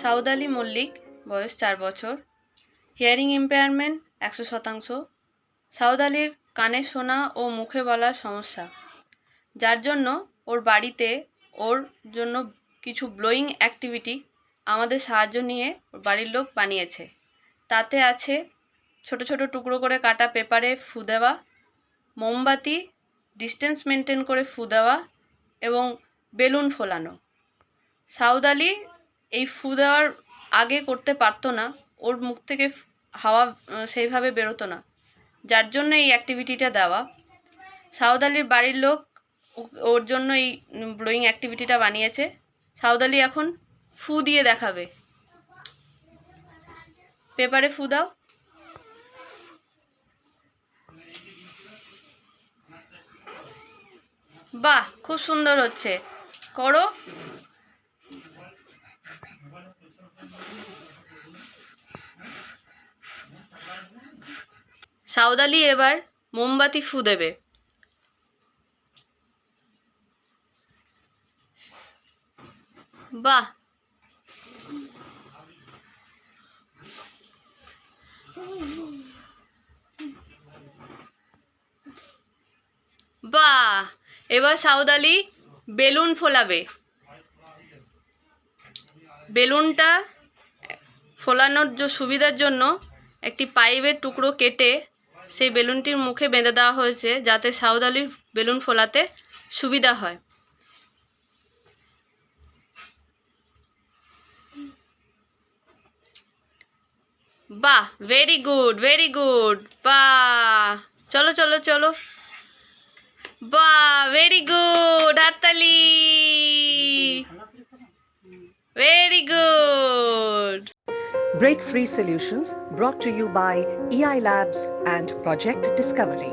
সাউদালি মল্লিক, বয়স 4 বছর, hearing impairment 100%। সাউদালির কানে শোনা ও মুখে বলার সমস্যা, যার জন্য ওর বাড়িতে ওর জন্য কিছু ব্লোয়িং অ্যাক্টিভিটি আমাদের সাহায্য নিয়ে ওর বাড়ির লোক বানিয়েছে। তাতে আছে ছোট ছোট টুকরো করে কাটা পেপারে ফু দেওয়া, মোমবাতি ডিস্টেন্স মেনটেন করে ফু দেওয়া এবং বেলুন ফোলানো। সাউদালি এই ফু দেওয়ার আগে করতে পারতো না, ওর মুখ থেকে হাওয়া সেইভাবে বেরোতো না, যার জন্য এই অ্যাক্টিভিটিটা দেওয়া। সাউদালির বাড়ির লোক ওর জন্য এই ব্লোয়িং অ্যাক্টিভিটিটা বানিয়েছে। সাউদালি এখন ফু দিয়ে দেখাবে। পেপারে ফু দাও। বাহ, খুব সুন্দর হচ্ছে, করো। সাউদালি এবার মোমবাতি ফু দেবে। বাহ, বাহ, এবার সাউদালি বেলুন ফোলাবে। বেলুনটা ফোলানোর সুবিধার জন্য একটি পাইপের টুকরো কেটে সেই বেলুনটির মুখে বেঁধে দেওয়া হয়েছে, যাতে সাউদালির বেলুন ফোলাতে সুবিধা হয়। বাহ, ভেরি গুড, ভেরি গুড। বাহ, চলো চলো চলো। বাহ, ভেরি গুড, হাততালি। Very good. Break-free solutions brought to you by eiLabs and Project Discovery.